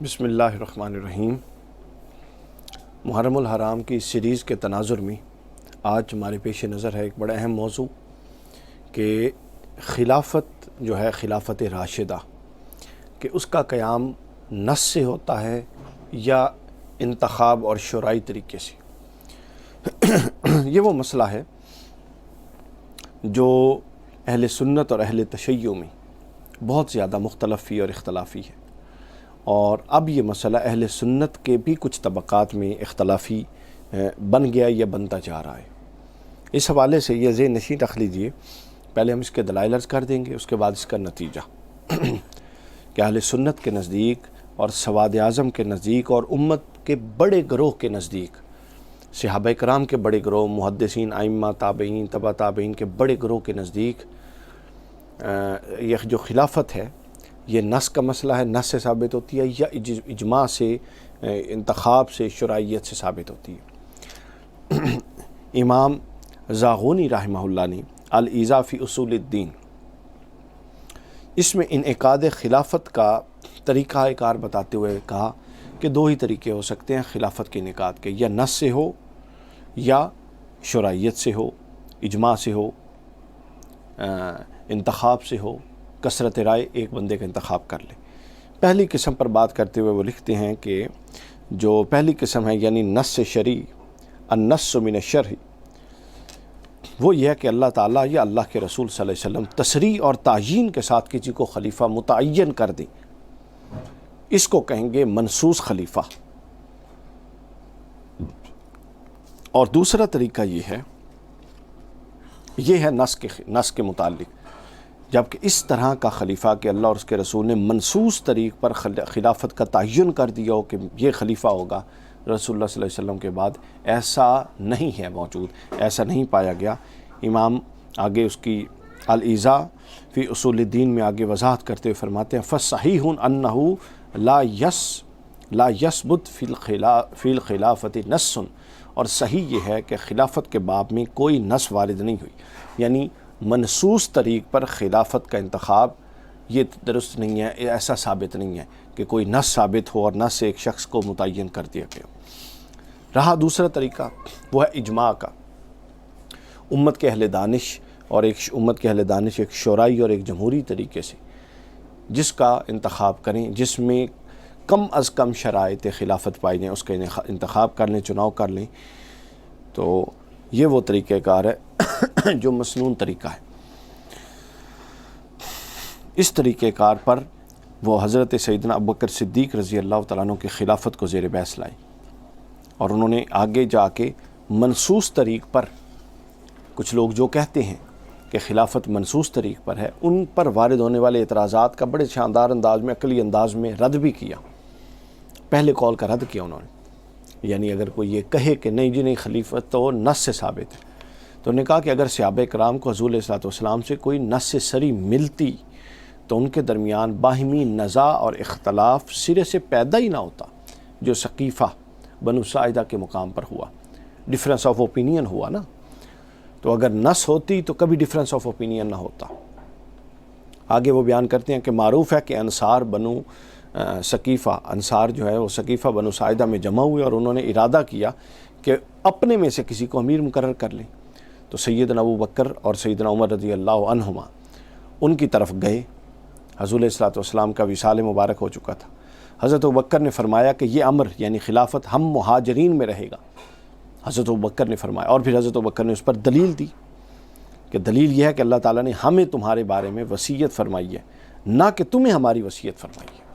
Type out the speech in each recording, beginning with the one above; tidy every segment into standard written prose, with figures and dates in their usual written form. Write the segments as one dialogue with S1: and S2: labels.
S1: بسم اللہ الرحمن الرحیم۔ محرم الحرام کی سیریز کے تناظر میں آج ہمارے پیش نظر ہے ایک بڑا اہم موضوع کہ خلافت جو ہے خلافت راشدہ، کہ اس کا قیام نص سے ہوتا ہے یا انتخاب اور شرعی طریقے سے۔ یہ وہ مسئلہ ہے جو اہل سنت اور اہل تشیع میں بہت زیادہ مختلفی اور اختلافی ہے، اور اب یہ مسئلہ اہل سنت کے بھی کچھ طبقات میں اختلافی بن گیا یا بنتا جا رہا ہے۔ اس حوالے سے یہ ذہن نشین رکھ لیجئے، پہلے ہم اس کے دلائل عرض کر دیں گے، اس کے بعد اس کا نتیجہ کہ اہل سنت کے نزدیک اور سواد اعظم کے نزدیک اور امت کے بڑے گروہ کے نزدیک، صحابہ کرام کے بڑے گروہ، محدثین، ائمہ، تابعین، تبع تابعین کے بڑے گروہ کے نزدیک یہ جو خلافت ہے یہ نص کا مسئلہ ہے، نص سے ثابت ہوتی ہے یا اجماع سے، انتخاب سے، شرعیت سے ثابت ہوتی ہے۔ امام زاغونی رحمہ اللہ نے الایذا فی اصول الدین، اس میں انعقاد خلافت کا طریقہ کار بتاتے ہوئے کہا کہ دو ہی طریقے ہو سکتے ہیں خلافت کے انعقاد کے، یا نص سے ہو یا شرعیت سے ہو، اجماع سے ہو، انتخاب سے ہو، کثرت رائے ایک بندے کا انتخاب کر لے۔ پہلی قسم پر بات کرتے ہوئے وہ لکھتے ہیں کہ جو پہلی قسم ہے یعنی نص شرعی، النص من الشرع، وہ یہ ہے کہ اللہ تعالیٰ یا اللہ کے رسول صلی اللہ علیہ وسلم تصریح اور تعیین کے ساتھ کسی کو خلیفہ متعین کر دیں، اس کو کہیں گے منصوص خلیفہ۔ اور دوسرا طریقہ یہ ہے نص کے متعلق، جبکہ اس طرح کا خلیفہ کہ اللہ اور اس کے رسول نے منصوص طریق پر خلافت کا تعین کر دیا ہو کہ یہ خلیفہ ہوگا رسول اللہ صلی اللہ علیہ وسلم کے بعد، ایسا نہیں ہے موجود، ایسا نہیں پایا گیا۔ امام آگے اس کی الایذا فی اصول الدین میں آگے وضاحت کرتے ہوئے فرماتے ہیں فَصَحِیحٌ أَنَّهُ لا يثبت فی الخلافت نص، اور صحیح یہ ہے کہ خلافت کے باب میں کوئی نص وارد نہیں ہوئی، یعنی منصوص طریق پر خلافت کا انتخاب یہ درست نہیں ہے، ایسا ثابت نہیں ہے کہ کوئی نص ثابت ہو اور نص سے ایک شخص کو متعین کر دیا گیا۔ رہا دوسرا طریقہ، وہ ہے اجماع کا، امت کے اہل دانش ایک شورئی اور ایک جمہوری طریقے سے جس کا انتخاب کریں، جس میں کم از کم شرائط خلافت پائی جائیں، اس کا انتخاب کر لیں، چناؤ کر لیں، تو یہ وہ طریقہ کار ہے جو مسنون طریقہ ہے۔ اس طریقہ کار پر وہ حضرت سیدنا ابوبکر صدیق رضی اللہ تعالیٰ عنہ کی خلافت کو زیر بحث لائی، اور انہوں نے آگے جا کے منصوص طریق پر، کچھ لوگ جو کہتے ہیں کہ خلافت منصوص طریق پر ہے، ان پر وارد ہونے والے اعتراضات کا بڑے شاندار انداز میں، عقلی انداز میں رد بھی کیا۔ پہلے قول کا رد کیا انہوں نے، یعنی اگر کوئی یہ کہے کہ نہیں جی نہیں خلیفت تو نص سے ثابت ہے، تو انہوں نے کہا کہ اگر صحابہ کرام کو حضور علیہ السلام سے کوئی نص صریح ملتی تو ان کے درمیان باہمی نزاع اور اختلاف سرے سے پیدا ہی نہ ہوتا، جو سقیفہ بنو ساعدہ کے مقام پر ہوا، ڈفرینس آف اوپینین ہوا نا۔ تو اگر نص ہوتی تو کبھی ڈفرینس آف اوپینین نہ ہوتا۔ آگے وہ بیان کرتے ہیں کہ معروف ہے کہ انصار بنو سقیفہ، انصار جو ہے وہ سقیفہ بنو ساعدہ میں جمع ہوئے، اور انہوں نے ارادہ کیا کہ اپنے میں سے کسی کو امیر مقرر کر لیں، تو سیدنا ابوبکر اور سیدنا عمر رضی اللہ عنہما ان کی طرف گئے۔ حضور علیہ السلام کا وصال مبارک ہو چکا تھا۔ حضرت ابوبکر نے فرمایا کہ یہ امر یعنی خلافت ہم مہاجرین میں رہے گا، حضرت ابوبکر نے فرمایا، اور پھر حضرت ابوبکر نے اس پر دلیل دی کہ دلیل یہ ہے کہ اللہ تعالیٰ نے ہمیں تمہارے بارے میں وصیت فرمائی ہے، نہ کہ تمہیں ہماری وصیت فرمائی ہے۔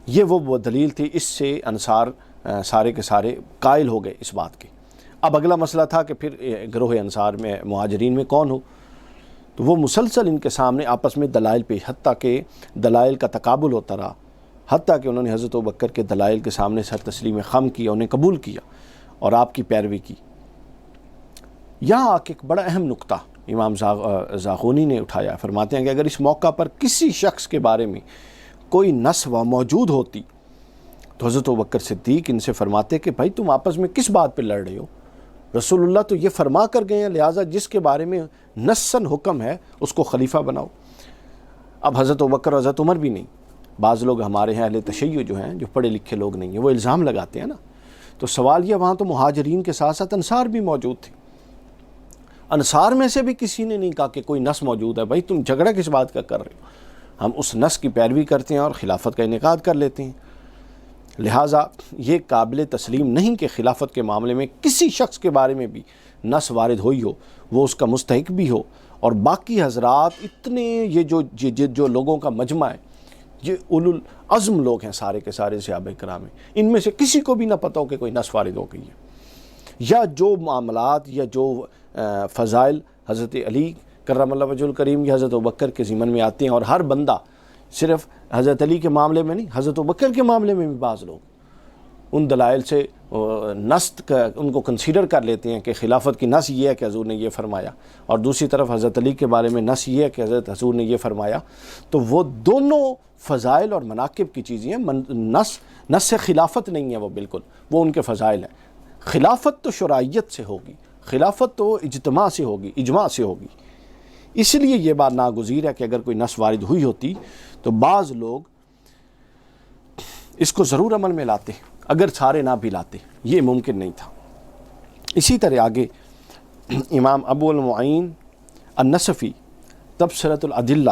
S1: یہ وہ دلیل تھی، اس سے انصار سارے کے سارے قائل ہو گئے اس بات کے۔ اب اگلا مسئلہ تھا کہ پھر گروہ انصار میں، مہاجرین میں کون ہو، تو وہ مسلسل ان کے سامنے آپس میں دلائل پیش، حتیٰ کہ دلائل کا تقابل ہوتا رہا، حتیٰ کہ انہوں نے حضرت ابوبکر کے دلائل کے سامنے سر تسلیم خم کیا، انہیں قبول کیا اور آپ کی پیروی کی۔ یہاں آ کے ایک بڑا اہم نقطہ امام زاغونی نے اٹھایا، فرماتے ہیں کہ اگر اس موقع پر کسی شخص کے بارے میں کوئی نص موجود ہوتی تو حضرت ابوبکر صدیق ان سے فرماتے کہ بھائی تم آپس میں کس بات پہ لڑ رہے ہو، رسول اللہ تو یہ فرما کر گئے ہیں، لہٰذا جس کے بارے میں نصاً حکم ہے اس کو خلیفہ بناؤ۔ اب حضرت ابوبکر اور حضرت عمر بھی نہیں، بعض لوگ ہمارے ہیں اہل تشیع جو ہیں، جو پڑھے لکھے لوگ نہیں ہیں، وہ الزام لگاتے ہیں نا، تو سوال یہ وہاں تو مہاجرین کے ساتھ ساتھ انصار بھی موجود تھے، انصار میں سے بھی کسی نے نہیں کہا کہ کوئی نص موجود ہے، بھائی تم جھگڑا کس بات کا کر رہے ہو، ہم اس نص کی پیروی کرتے ہیں اور خلافت کا انعقاد کر لیتے ہیں۔ لہٰذا یہ قابل تسلیم نہیں کہ خلافت کے معاملے میں کسی شخص کے بارے میں بھی نص وارد ہوئی ہو، وہ اس کا مستحق بھی ہو، اور باقی حضرات اتنے یہ جو لوگوں کا مجمع ہے، یہ اولو العزم لوگ ہیں سارے کے سارے صحابہ کرام ہیں، ان میں سے کسی کو بھی نہ پتہ ہو کہ کوئی نص وارد ہو گئی ہے، یا جو معاملات یا جو فضائل حضرت علی کرم اللہ وجہ الکریم یا حضرت ابوبکر کے ضمن میں آتے ہیں، اور ہر بندہ صرف حضرت علی کے معاملے میں نہیں، حضرت ابوبکر کے معاملے میں بھی بعض لوگ ان دلائل سے نص کا ان کو کنسیڈر کر لیتے ہیں کہ خلافت کی نص یہ ہے کہ حضور نے یہ فرمایا، اور دوسری طرف حضرت علی کے بارے میں نص یہ ہے کہ حضرت حضور نے یہ فرمایا، تو وہ دونوں فضائل اور مناقب کی چیزیں ہیں۔ نص خلافت نہیں ہے، وہ بالکل وہ ان کے فضائل ہیں۔ خلافت تو شرعیت سے ہوگی، خلافت تو اجتماع سے ہوگی، اجماع سے ہوگی، اس لیے یہ بات ناگزیر ہے کہ اگر کوئی نص وارد ہوئی ہوتی تو بعض لوگ اس کو ضرور عمل میں لاتے، اگر سارے نہ بھی لاتے، یہ ممکن نہیں تھا۔ اسی طرح آگے امام ابو المعین النصفی تبصرۃ الادلہ،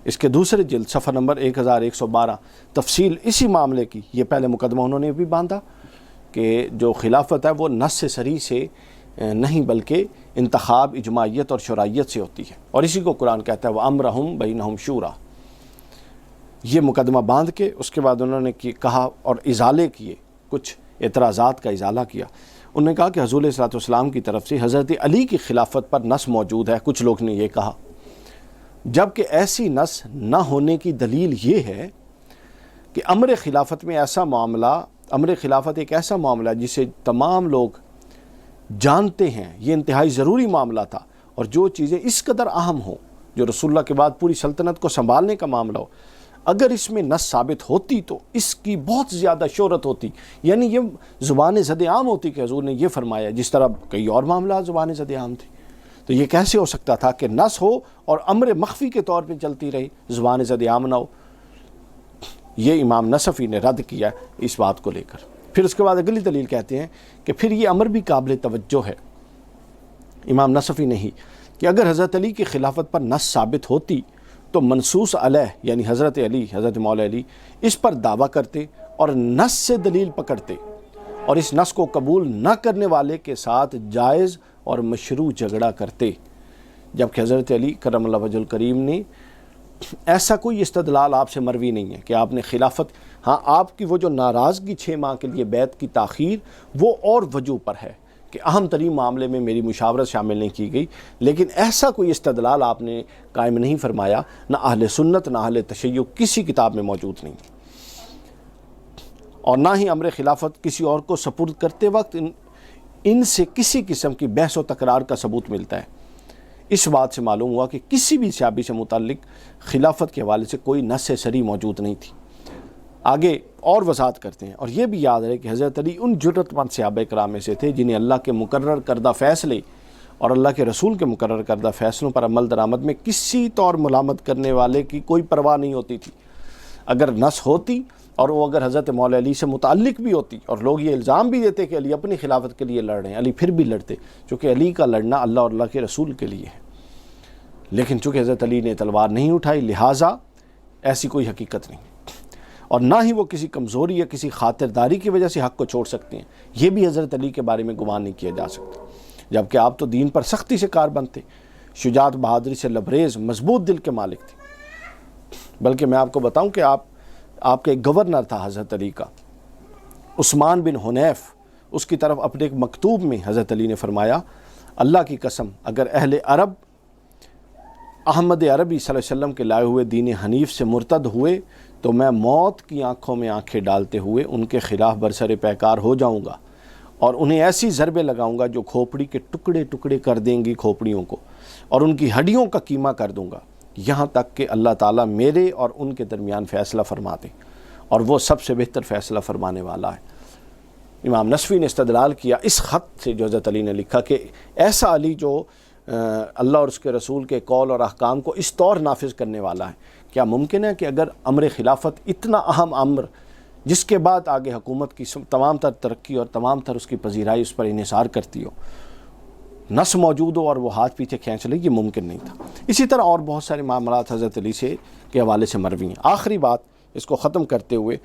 S1: اس کے دوسرے جلد صفحہ نمبر 1112 تفصیل اسی معاملے کی، یہ پہلے مقدمہ انہوں نے بھی باندھا کہ جو خلافت ہے وہ نص صریح سے نہیں بلکہ انتخاب، اجماعیت اور شرعیت سے ہوتی ہے، اور اسی کو قرآن کہتا ہے وَأَمْرَهُمْ بَيْنَهُمْ شُورَى۔ یہ مقدمہ باندھ کے اس کے بعد انہوں نے کہا اور ازالے کیے، کچھ اعتراضات کا ازالہ کیا۔ انہوں نے کہا کہ حضور صلی اللہ علیہ وسلم کی طرف سے حضرت علی کی خلافت پر نص موجود ہے، کچھ لوگ نے یہ کہا، جبکہ ایسی نص نہ ہونے کی دلیل یہ ہے کہ امر خلافت میں ایسا معاملہ، امر خلافت ایک ایسا معاملہ ہے جسے تمام لوگ جانتے ہیں، یہ انتہائی ضروری معاملہ تھا، اور جو چیزیں اس قدر اہم ہوں، جو رسول اللہ کے بعد پوری سلطنت کو سنبھالنے کا معاملہ ہو، اگر اس میں نص ثابت ہوتی تو اس کی بہت زیادہ شہرت ہوتی، یعنی یہ زبان زد عام ہوتی کہ حضور نے یہ فرمایا، جس طرح کئی اور معاملات زبان زد عام تھی۔ تو یہ کیسے ہو سکتا تھا کہ نص ہو اور امر مخفی کے طور پہ چلتی رہی، زبان زد عام نہ ہو؟ یہ امام نصفی نے رد کیا اس بات کو لے کر۔ پھر اس کے بعد اگلی دلیل کہتے ہیں کہ پھر یہ امر بھی قابل توجہ ہے، امام نصفی نہیں، کہ اگر حضرت علی کی خلافت پر نص ثابت ہوتی تو منصوص علیہ یعنی حضرت علی، حضرت مولا علی اس پر دعویٰ کرتے اور نص سے دلیل پکڑتے، اور اس نص کو قبول نہ کرنے والے کے ساتھ جائز اور مشروع جھگڑا کرتے، جبکہ حضرت علی کرم اللہ وجہ الکریم نے ایسا کوئی استدلال آپ سے مروی نہیں ہے کہ آپ نے خلافت، ہاں آپ کی وہ جو ناراضگی 6 ماہ کے لیے بیعت کی تاخیر وہ اور وجہ پر ہے کہ اہم ترین معاملے میں میری مشاورت شامل نہیں کی گئی، لیکن ایسا کوئی استدلال آپ نے قائم نہیں فرمایا، نہ اہل سنت نہ اہل تشیع کسی کتاب میں موجود نہیں، اور نہ ہی امر خلافت کسی اور کو سپرد کرتے وقت ان سے کسی قسم کی بحث و تکرار کا ثبوت ملتا ہے۔ اس بات سے معلوم ہوا کہ کسی بھی صحابی سے متعلق خلافت کے حوالے سے کوئی نص صریح موجود نہیں تھی۔ آگے اور وضاحت کرتے ہیں، اور یہ بھی یاد رہے کہ حضرت علی ان جرت مند صحابہ کرام میں سے تھے جنہیں اللہ کے مقرر کردہ فیصلے اور اللہ کے رسول کے مقرر کردہ فیصلوں پر عمل درآمد میں کسی طور ملامت کرنے والے کی کوئی پرواہ نہیں ہوتی تھی۔ اگر نص ہوتی اور وہ اگر حضرت مولا علی سے متعلق بھی ہوتی، اور لوگ یہ الزام بھی دیتے کہ علی اپنی خلافت کے لیے لڑ رہے ہیں، علی پھر بھی لڑتے، چونکہ علی کا لڑنا اللہ اور اللہ کے رسول کے لیے ہے، لیکن چونکہ حضرت علی نے تلوار نہیں اٹھائی لہٰذا ایسی کوئی حقیقت نہیں، اور نہ ہی وہ کسی کمزوری یا کسی خاطرداری کی وجہ سے حق کو چھوڑ سکتے ہیں، یہ بھی حضرت علی کے بارے میں گمان نہیں کیا جا سکتا، جبکہ آپ تو دین پر سختی سے کاربند تھے، شجاعت بہادری سے لبریز مضبوط دل کے مالک تھے۔ بلکہ میں آپ کو بتاؤں کہ آپ کے ایک گورنر تھا حضرت علی کا، عثمان بن حنیف، اس کی طرف اپنے ایک مکتوب میں حضرت علی نے فرمایا، اللہ کی قسم اگر اہل عرب احمد عربی صلی اللہ علیہ وسلم کے لائے ہوئے دین حنیف سے مرتد ہوئے تو میں موت کی آنکھوں میں آنکھیں ڈالتے ہوئے ان کے خلاف برسر پیکار ہو جاؤں گا، اور انہیں ایسی ضربیں لگاؤں گا جو کھوپڑی کے ٹکڑے ٹکڑے کر دیں گی کھوپڑیوں کو، اور ان کی ہڈیوں کا کیما کر دوں گا، یہاں تک کہ اللہ تعالیٰ میرے اور ان کے درمیان فیصلہ فرما دے، اور وہ سب سے بہتر فیصلہ فرمانے والا ہے۔ امام نصفی نے استدلال کیا اس خط سے جو حضرت علی نے لکھا کہ ایسا علی جو اللہ اور اس کے رسول کے قول اور احکام کو اس طور نافذ کرنے والا ہے کیا ممکن ہے کہ اگر امر خلافت اتنا اہم امر جس کے بعد آگے حکومت کی تمام تر ترقی اور تمام تر اس کی پذیرائی اس پر انحصار کرتی ہو، نس موجود ہو اور وہ ہاتھ پیچھے کھینچ لے؟ یہ ممکن نہیں تھا۔ اسی طرح اور بہت سارے معاملات حضرت علی کے حوالے سے مروی ہیں۔ آخری بات اس کو ختم کرتے ہوئے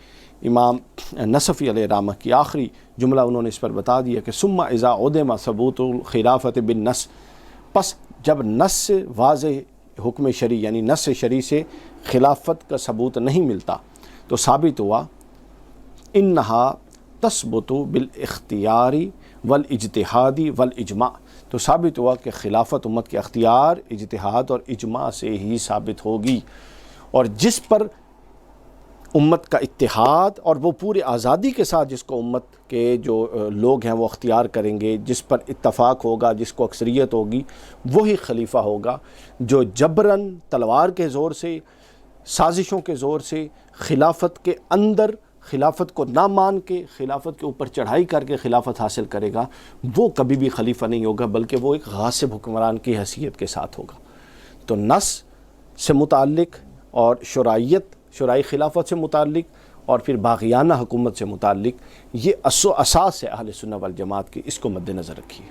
S1: امام نصفی علیہ رحمہ کی آخری جملہ انہوں نے اس پر بتا دیا کہ ثم اذا عدم ثبوت الخلافت بالنص، پس جب نص سے واضح حکم شرعی یعنی نص شرعی سے خلافت کا ثبوت نہیں ملتا تو ثابت ہوا انہا تثبت بالاختیاری والاجتہادی والاجماع، تو ثابت ہوا کہ خلافت امت کے اختیار، اجتہاد اور اجماع سے ہی ثابت ہوگی، اور جس پر امت کا اتحاد اور وہ پورے آزادی کے ساتھ جس کو امت کے جو لوگ ہیں وہ اختیار کریں گے، جس پر اتفاق ہوگا، جس کو اکثریت ہوگی، وہی خلیفہ ہوگا۔ جو جبراً تلوار کے زور سے، سازشوں کے زور سے خلافت کے اندر خلافت کو نہ مان کے خلافت کے اوپر چڑھائی کر کے خلافت حاصل کرے گا، وہ کبھی بھی خلیفہ نہیں ہوگا، بلکہ وہ ایک غاصب حکمران کی حیثیت کے ساتھ ہوگا۔ تو نص سے متعلق اور شرعی خلافت سے متعلق اور پھر باغیانہ حکومت سے متعلق یہ اساس ہے اہل سنت والجماعت کی، اس کو مد نظر رکھیے۔